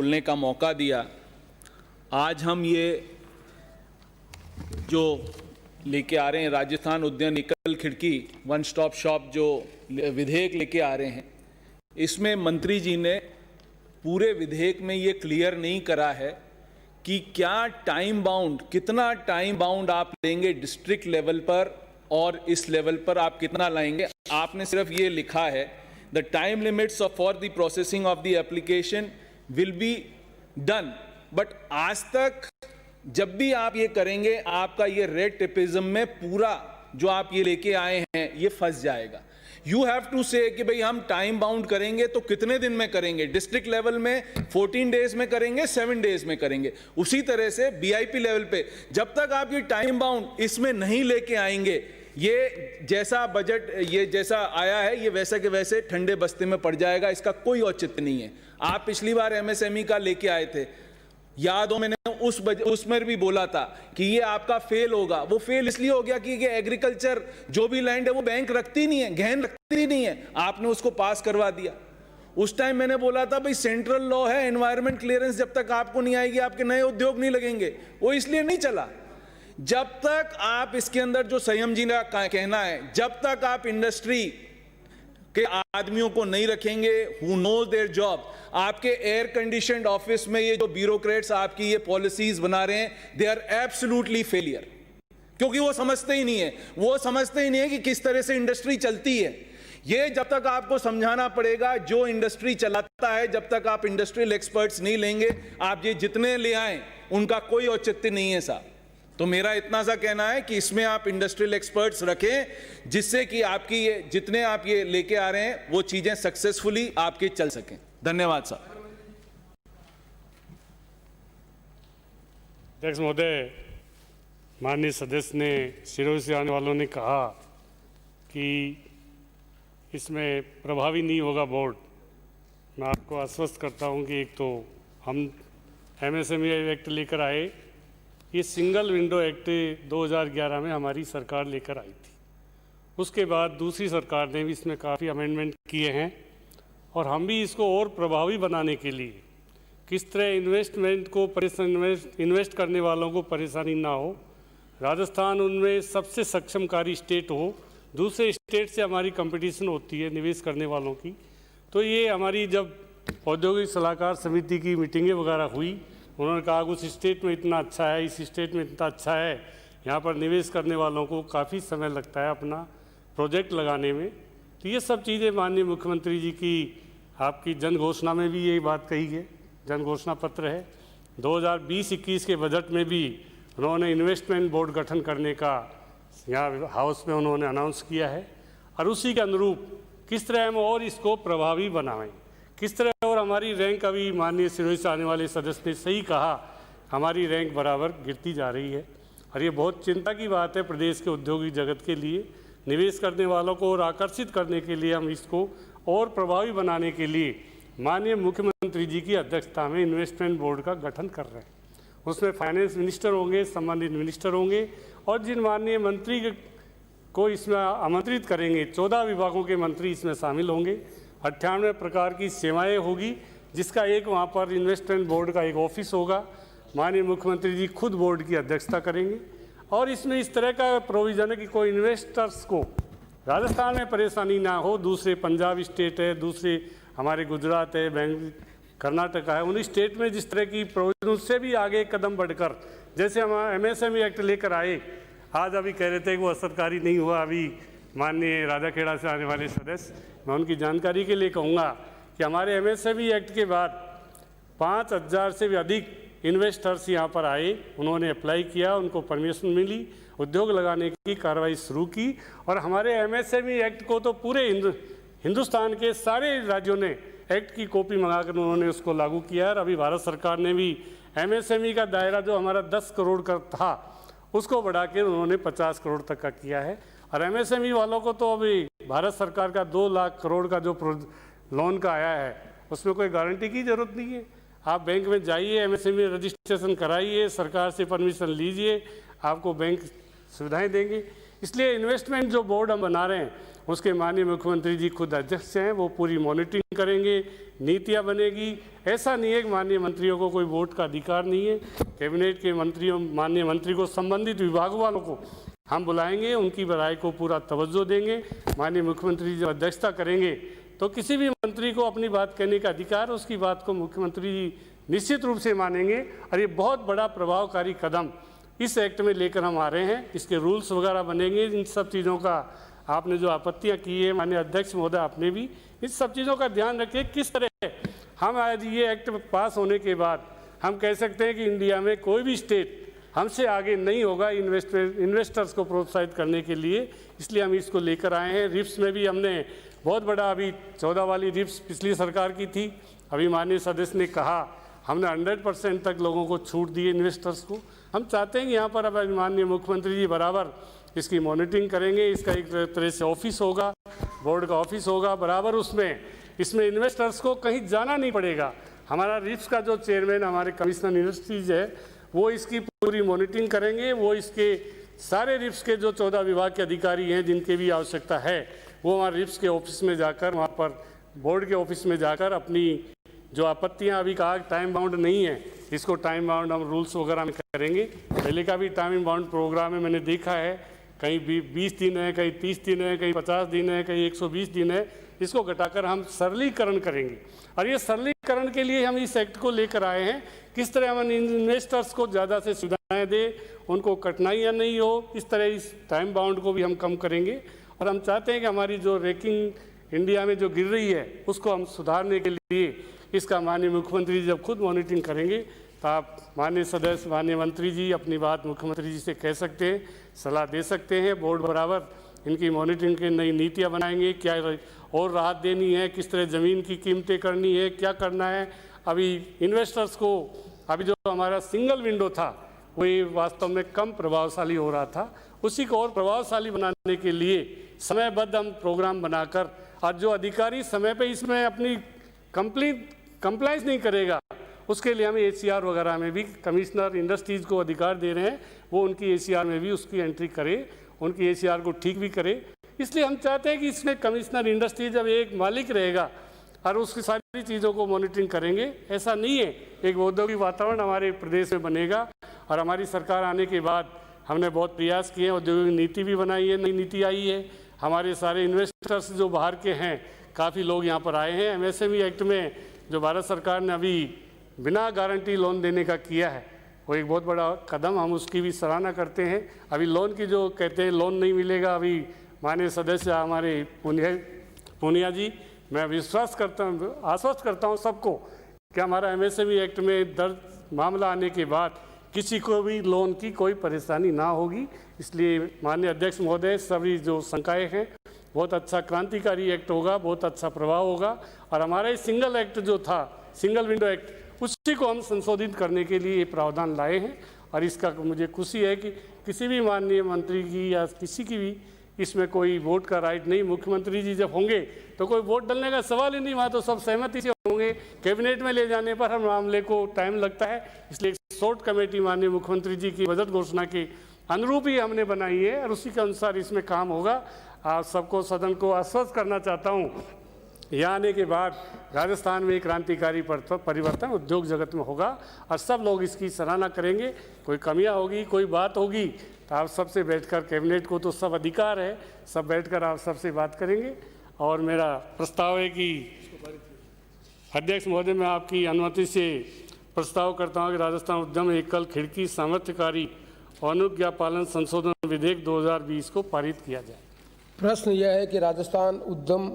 बोलने का मौका दिया। आज हम ये जो लेके आ रहे हैं राजस्थान उद्यान एकल खिड़की वन स्टॉप शॉप जो विधेयक लेके आ रहे हैं, इसमें मंत्री जी ने पूरे विधेयक में ये क्लियर नहीं करा है कि क्या टाइम बाउंड, कितना टाइम बाउंड आप लेंगे डिस्ट्रिक्ट लेवल पर और इस लेवल पर आप कितना लाएंगे। आपने सिर्फ ये लिखा है the time limits for the processing of the application will be done, but आज तक जब भी आप ये करेंगे आपका ये रेड टेपिज्म में पूरा जो आप ये लेके आए हैं ये फंस जाएगा। यू हैव टू से कि भाई हम टाइम बाउंड करेंगे तो कितने दिन में करेंगे, डिस्ट्रिक्ट लेवल में 14 डेज में करेंगे, 7 डेज में करेंगे। उसी तरह से बीआईपी लेवल पे जब तक आप ये टाइम बाउंड इसमें नहीं लेके आएंगे, ये जैसा बजट ये जैसा आया है ये वैसा के वैसे ठंडे बस्ते में पड़ जाएगा, इसका कोई औचित्य नहीं है। आप पिछली बार एमएसएमई का लेके आए थे, याद हो मैंने उसमें भी बोला था कि ये आपका फेल होगा। वो फेल इसलिए हो गया कि ये एग्रीकल्चर जो भी लैंड है वो बैंक रखती नहीं है, गहन रखती नहीं है, आपने उसको पास करवा दिया। उस टाइम मैंने बोला था भाई सेंट्रल लॉ है, एनवायरमेंट क्लियरेंस जब तक आपको नहीं आएगी आपके नए उद्योग नहीं लगेंगे। वो इसलिए नहीं चला। जब तक आप इसके अंदर जो संयम जी का कहना है, जब तक आप इंडस्ट्री के आदमियों को नहीं रखेंगे हु नोज देयर जॉब, आपके एयर कंडीशनड ऑफिस में ये जो ब्यूरोक्रेट्स आपकी ये पॉलिसीज बना रहे हैं दे आर एब्सोल्युटली फेलियर, क्योंकि वो समझते ही नहीं है, वो समझते ही नहीं है कि किस तरह से इंडस्ट्री चलती है। ये जब तक आपको समझाना पड़ेगा, जो इंडस्ट्री चलाता है जब तक आप इंडस्ट्रियल एक्सपर्ट्स नहीं लेंगे, आप ये जितने ले आए उनका कोई औचित्य नहीं है साहब। तो मेरा इतना सा कहना है कि इसमें आप इंडस्ट्रियल एक्सपर्ट्स रखें जिससे कि आपकी ये जितने आप ये लेके आ रहे हैं वो चीजें सक्सेसफुली आपके चल सकें। धन्यवाद साहब। अध्यक्ष महोदय, माननीय सदस्य ने सिरोही से आने वालों ने कहा कि इसमें प्रभावी नहीं होगा बोर्ड। मैं आपको आश्वस्त करता हूं कि एक तो हम एमएसएमई एक्ट लेकर आए, ये सिंगल विंडो एक्ट 2011 में हमारी सरकार लेकर आई थी। उसके बाद दूसरी सरकार ने भी इसमें काफ़ी अमेंडमेंट किए हैं और हम भी इसको और प्रभावी बनाने के लिए किस तरह इन्वेस्टमेंट को इन्वेस्ट करने वालों को परेशानी ना हो, राजस्थान उनमें सबसे सक्षमकारी स्टेट हो, दूसरे स्टेट से हमारी कंपटीशन होती है निवेश करने वालों की। तो ये हमारी जब औद्योगिक सलाहकार समिति की मीटिंगें वगैरह हुई, उन्होंने कहा उस स्टेट में इतना अच्छा है, इस स्टेट में इतना अच्छा है, यहाँ पर निवेश करने वालों को काफ़ी समय लगता है अपना प्रोजेक्ट लगाने में। तो ये सब चीज़ें माननीय मुख्यमंत्री जी की आपकी जन घोषणा में भी यही बात कही है, जन घोषणा पत्र है। 2020-21 के बजट में भी उन्होंने इन्वेस्टमेंट बोर्ड गठन करने का यहाँ हाउस में उन्होंने अनाउंस किया है और उसी के अनुरूप किस तरह हम और इसको प्रभावी बनाएं, किस तरह। और हमारी रैंक अभी माननीय सिरोही से आने वाले सदस्य ने सही कहा, हमारी रैंक बराबर गिरती जा रही है और ये बहुत चिंता की बात है प्रदेश के औद्योगिक जगत के लिए। निवेश करने वालों को और आकर्षित करने के लिए हम इसको और प्रभावी बनाने के लिए माननीय मुख्यमंत्री जी की अध्यक्षता में इन्वेस्टमेंट बोर्ड का गठन कर रहे हैं। उसमें फाइनेंस मिनिस्टर होंगे, संबंधित मिनिस्टर होंगे और जिन माननीय मंत्री को इसमें आमंत्रित करेंगे 14 विभागों के मंत्री इसमें शामिल होंगे। 98 प्रकार की सेवाएं होगी, जिसका एक वहाँ पर इन्वेस्टमेंट बोर्ड का एक ऑफिस होगा। माननीय मुख्यमंत्री जी खुद बोर्ड की अध्यक्षता करेंगे और इसमें इस तरह का प्रोविज़न है कि कोई इन्वेस्टर्स को राजस्थान में परेशानी ना हो। दूसरे पंजाब स्टेट है, दूसरे हमारे गुजरात है, बेंगलुरु, कर्नाटका है, उन स्टेट में जिस तरह की प्रोविज़न उससे भी आगे कदम बढ़कर जैसे हम एमएसएमई एक्ट लेकर आए, आज अभी कह रहे थे कि वो असरकारी नहीं हुआ। अभी माननीय राजाखेड़ा से आने वाले सदस्य, मैं उनकी जानकारी के लिए कहूँगा कि हमारे एमएसएमई एक्ट के बाद 5000 से भी अधिक इन्वेस्टर्स यहाँ पर आए, उन्होंने अप्लाई किया, उनको परमिशन मिली, उद्योग लगाने की कार्रवाई शुरू की और हमारे एमएसएमई एक्ट को तो पूरे हिंदुस्तान के सारे राज्यों ने एक्ट की कॉपी मंगाकर उन्होंने उसको लागू किया है। अभी भारत सरकार ने भी एमएसएमई का दायरा जो हमारा 10 करोड़ का था उसको बढ़ा के उन्होंने 50 करोड़ तक का किया है और एमएसएमई वालों को तो अभी भारत सरकार का 2 लाख करोड़ का जो लोन का आया है उसमें कोई गारंटी की जरूरत नहीं है। आप बैंक में जाइए, एमएसएमई रजिस्ट्रेशन कराइए, सरकार से परमिशन लीजिए, आपको बैंक सुविधाएं देंगे। इसलिए इन्वेस्टमेंट जो बोर्ड हम बना रहे हैं उसके माननीय मुख्यमंत्री जी खुद अध्यक्ष हैं, वो पूरी मॉनिटरिंग करेंगे, नीतियाँ बनेगी। ऐसा नहीं है कि माननीय मंत्रियों को कोई वोट का अधिकार नहीं है। कैबिनेट के मंत्रियों, माननीय मंत्री को, संबंधित विभागों वालों को हम बुलाएंगे, उनकी राय को पूरा तवज्जो देंगे। माननीय मुख्यमंत्री जब अध्यक्षता करेंगे तो किसी भी मंत्री को अपनी बात कहने का अधिकार, उसकी बात को मुख्यमंत्री जी निश्चित रूप से मानेंगे। और ये बहुत बड़ा प्रभावकारी कदम इस एक्ट में लेकर हम आ रहे हैं। इसके रूल्स वगैरह बनेंगे। इन सब चीज़ों का आपने जो आपत्तियां की है माननीय अध्यक्ष महोदय, आपने भी इन सब चीज़ों का ध्यान रखिए। किस तरह हम आज ये एक्ट पास होने के बाद हम कह सकते हैं कि इंडिया में कोई भी स्टेट हमसे आगे नहीं होगा इन्वेस्टर्स को प्रोत्साहित करने के लिए। इसलिए हम इसको लेकर आए हैं। रिप्स में भी हमने बहुत बड़ा, अभी 14 वाली रिप्स पिछली सरकार की थी, अभी माननीय सदस्य ने कहा हमने 100% तक लोगों को छूट दी इन्वेस्टर्स को। हम चाहते हैं कि यहाँ पर अब माननीय मुख्यमंत्री जी बराबर इसकी मॉनिटरिंग करेंगे। इसका एक तरह से ऑफिस होगा, बोर्ड का ऑफिस होगा बराबर, इसमें इन्वेस्टर्स को कहीं जाना नहीं पड़ेगा। हमारा रिप्स का जो चेयरमैन हमारे कमिश्नर इंडस्ट्रीज है वो इसकी पूरी मॉनिटरिंग करेंगे। वो इसके सारे रिप्स के जो 14 विभाग के अधिकारी हैं जिनकी भी आवश्यकता है वो हमारे रिप्स के ऑफिस में जाकर, वहाँ पर बोर्ड के ऑफिस में जाकर अपनी जो आपत्तियां, अभी कहा टाइम बाउंड नहीं है, इसको टाइम बाउंड हम रूल्स वगैरह में करेंगे। पहले का भी टाइम बाउंड प्रोग्राम है, मैंने देखा है कहीं 20 दिन है, कहीं 30 दिन है, कहीं 50 दिन है, कहीं 120 दिन है। इसको घटाकर हम सरलीकरण करेंगे। और ये सरलीकरण के लिए हम इस एक्ट को लेकर आए हैं। किस तरह हम इन्वेस्टर्स को ज़्यादा से सुविधाएं दें, उनको कठिनाइयाँ नहीं हो, इस तरह इस टाइम बाउंड को भी हम कम करेंगे। और हम चाहते हैं कि हमारी जो रैंकिंग इंडिया में जो गिर रही है उसको हम सुधारने के लिए इसका माननीय मुख्यमंत्री जी जब खुद मॉनिटरिंग करेंगे तो आप माननीय सदस्य, माननीय मंत्री जी अपनी बात मुख्यमंत्री जी से कह सकते हैं, सलाह दे सकते हैं। बोर्ड बराबर इनकी मॉनिटरिंग की नई नीतियाँ बनाएंगे, क्या और राहत देनी है, किस तरह ज़मीन की कीमतें करनी है, क्या करना है। अभी इन्वेस्टर्स को, अभी जो हमारा सिंगल विंडो था वो वास्तव में कम प्रभावशाली हो रहा था, उसी को और प्रभावशाली बनाने के लिए समयबद्ध हम प्रोग्राम बनाकर, और जो अधिकारी समय पे इसमें अपनी कंप्लाइंस नहीं करेगा उसके लिए हम ACR वगैरह में भी कमिश्नर इंडस्ट्रीज़ को अधिकार दे रहे हैं, वो उनकी ACR में भी उसकी एंट्री करे, उनकी ACR को ठीक भी करे। इसलिए हम चाहते हैं कि इसमें कमिश्नर इंडस्ट्री जब एक मालिक रहेगा और उसकी सारी चीज़ों को मॉनिटरिंग करेंगे, ऐसा नहीं है, एक औद्योगिक वातावरण हमारे प्रदेश में बनेगा। और हमारी सरकार आने के बाद हमने बहुत प्रयास किए हैं, औद्योगिक नीति भी बनाई है, नई नीति आई है। हमारे सारे इन्वेस्टर्स जो बाहर के हैं काफ़ी लोग यहाँ पर आए हैं। MSME एक्ट में जो भारत सरकार ने अभी बिना गारंटी लोन देने का किया है वो एक बहुत बड़ा कदम, हम उसकी भी सराहना करते हैं। अभी लोन की जो कहते हैं लोन नहीं मिलेगा, अभी माननीय सदस्य हमारे पूनिया जी, मैं विश्वास करता हूँ, आश्वस्त करता हूँ सबको कि हमारा MSME एक्ट में दर्ज मामला आने के बाद किसी को भी लोन की कोई परेशानी ना होगी। इसलिए माननीय अध्यक्ष महोदय, सभी जो शंकाएँ हैं, बहुत अच्छा क्रांतिकारी एक्ट होगा, बहुत अच्छा प्रभाव होगा। और हमारा ये सिंगल एक्ट जो था, सिंगल विंडो एक्ट, उसी को हम संशोधित करने के लिए ये प्रावधान लाए हैं। और इसका मुझे खुशी है कि किसी भी माननीय मंत्री की या किसी की भी इसमें कोई वोट का राइट नहीं। मुख्यमंत्री जी जब होंगे तो कोई वोट डालने का सवाल ही नहीं, वहाँ तो सब सहमति से होंगे। कैबिनेट में ले जाने पर हम मामले को टाइम लगता है, इसलिए शॉर्ट कमेटी माननीय मुख्यमंत्री जी की बजट घोषणा के अनुरूप ही हमने बनाई है और उसी के अनुसार इसमें काम होगा। आप सबको, सदन को आश्वस्त करना चाहता हूँ, यहाँ आने के बाद राजस्थान में एक क्रांतिकारी परिवर्तन उद्योग जगत में होगा और सब लोग इसकी सराहना करेंगे। कोई कमियां होगी, कोई बात होगी तो आप सबसे बैठकर, कैबिनेट को तो सब अधिकार है, सब बैठकर आप सबसे बात करेंगे। और मेरा प्रस्ताव है कि अध्यक्ष महोदय, मैं आपकी अनुमति से प्रस्ताव करता हूँ कि राजस्थान उद्यम एकल खिड़की सामर्थ्यकारी अनुज्ञा पालन संशोधन विधेयक 2020 को पारित किया जाए। प्रश्न यह है कि राजस्थान उद्यम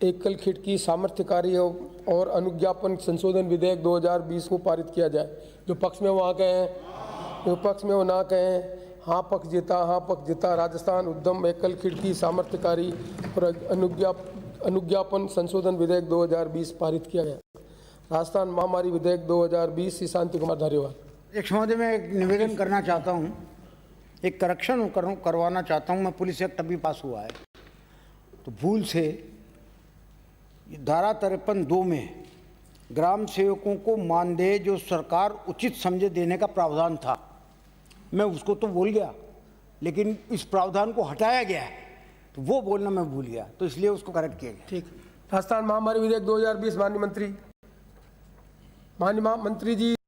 एकल खिड़की सामर्थ्यकारी और अनुज्ञापन संशोधन विधेयक 2020 को पारित किया जाए। जो पक्ष में वो हाँ कहें, जो पक्ष में वो ना कहें। हाँ पक्ष जीता, हाँ पक्ष जीता। राजस्थान उद्यम एकल खिड़की सामर्थ्यकारी और अनुज्ञापन संशोधन विधेयक 2020 पारित किया गया। राजस्थान महामारी विधेयक 2020 श्री शांति कुमार धारीवाल। अध्यक्ष महोदय, मैं एक निवेदन करना चाहता हूँ, एक करेक्शन करवाना चाहता हूँ। मैं पुलिस एक्ट अभी पास हुआ है तो भूल से धारा 53(2) में ग्राम सेवकों को मानदेय जो सरकार उचित समझे देने का प्रावधान था, मैं उसको तो भूल गया। लेकिन इस प्रावधान को हटाया गया है, तो वो बोलना मैं भूल गया, तो इसलिए उसको करेक्ट किया गया। ठीक। राजस्थान महामारी विधेयक 2020 माननीय मंत्री जी